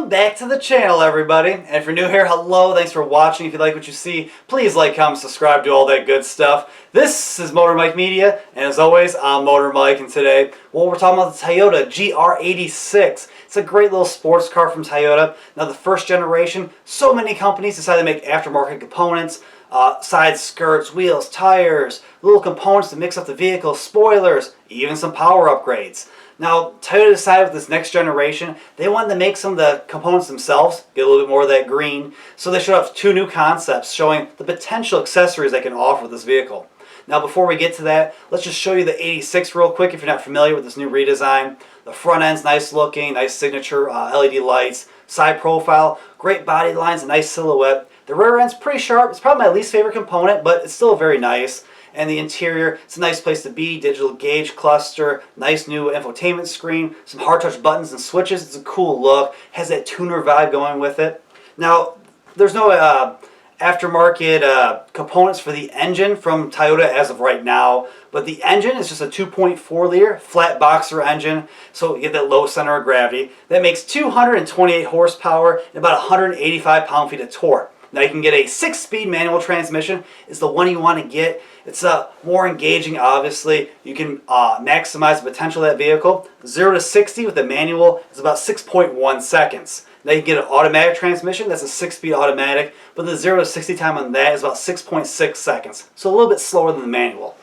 Welcome back to the channel, everybody. And if you're new here, hello, thanks for watching. If you like what you see, please like, comment, subscribe, do all that good stuff. This is Motor Mike Media, and as always, I'm Motor Mike, and today, well, we're talking about the Toyota GR86. It's a great little sports car from Toyota. Now, the first generation, so many companies decided to make aftermarket components, side skirts, wheels, tires, little components to mix up the vehicle, spoilers, even some power upgrades. Now, Toyota decided with this next generation, they wanted to make some of the components themselves, get a little bit more of that green, so they showed off two new concepts showing the potential accessories they can offer with this vehicle. Now, before we get to that, let's just show you the 86 real quick if you're not familiar with this new redesign. The front end's nice looking, nice signature LED lights, side profile, great body lines, a nice silhouette. The rear end's pretty sharp. It's probably my least favorite component, but it's still very nice. And the interior, it's a nice place to be. Digital gauge cluster, nice new infotainment screen, some hard touch buttons and switches. It's a cool look. Has that tuner vibe going with it. Now, there's no aftermarket components for the engine from Toyota as of right now, but the engine is just a 2.4 liter flat boxer engine, so you get that low center of gravity. That makes 228 horsepower and about 185 pound-feet of torque. Now you can get a 6-speed manual transmission. It's the one you want to get. It's more engaging, obviously. You can maximize the potential of that vehicle. 0 to 60 with the manual is about 6.1 seconds. Now you can get an automatic transmission. That's a 6-speed automatic, but the 0 to 60 time on that is about 6.6 seconds. So a little bit slower than the manual.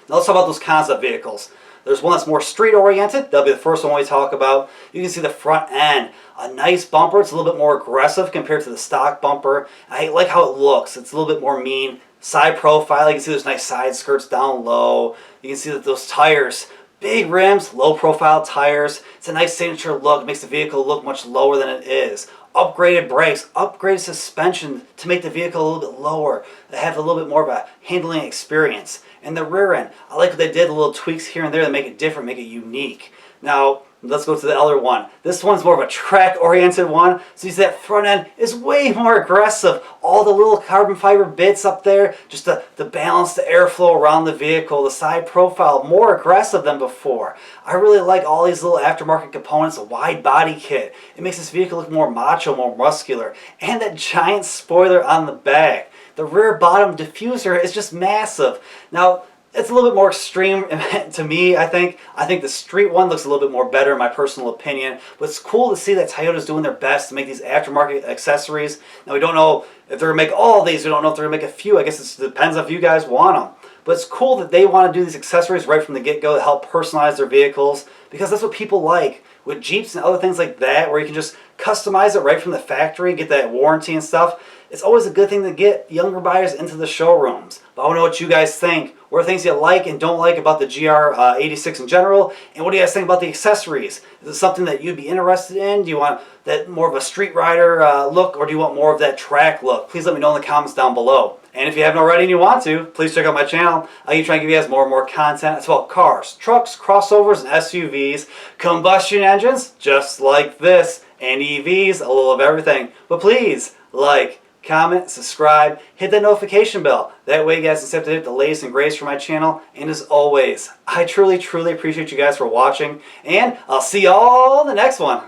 Now let's talk about those concept vehicles. There's one that's more street-oriented. That'll be the first one we talk about. You can see the front end. A nice bumper. It's a little bit more aggressive compared to the stock bumper. I like how it looks. It's a little bit more mean. Side profile. You can see those nice side skirts down low. You can see that those tires, big rims, low-profile tires. It's a nice signature look. It makes the vehicle look much lower than it is. Upgraded brakes, upgraded suspension to make the vehicle a little bit lower, to have a little bit more of a handling experience. And the rear end, I like what they did, the little tweaks here and there that make it different, make it unique. Now, let's go to the other one. This one's more of a track-oriented one. So you see that front end is way more aggressive. All the little carbon fiber bits up there, just to balance the airflow around the vehicle. The side profile, more aggressive than before. I really like all these little aftermarket components, a wide body kit. It makes this vehicle look more macho, more muscular. And that giant spoiler on the back. The rear bottom diffuser is just massive. Now, it's a little bit more extreme to me, I think. I think the street one looks a little bit more better in my personal opinion. But it's cool to see that Toyota's doing their best to make these aftermarket accessories. Now, we don't know if they're going to make all of these. We don't know if they're going to make a few. I guess it depends if you guys want them. But it's cool that they want to do these accessories right from the get-go that help personalize their vehicles, because that's what people like. With Jeeps and other things like that, where you can just customize it right from the factory, get that warranty and stuff, it's always a good thing to get younger buyers into the showrooms. But I want to know what you guys think. What are things you like and don't like about the GR86 in general? And what do you guys think about the accessories? Is it something that you'd be interested in? Do you want that more of a street rider look, or do you want more of that track look? Please let me know in the comments down below. And if you haven't already and you want to, please check out my channel. I keep trying to give you guys more and more content. It's about cars, trucks, crossovers, and SUVs, combustion engines, just like this, and EVs, a little of everything. But please, like, comment, subscribe, hit that notification bell. That way you guys can stay up to date with the latest and greatest from my channel. And as always, I truly, truly appreciate you guys for watching. And I'll see y'all in the next one.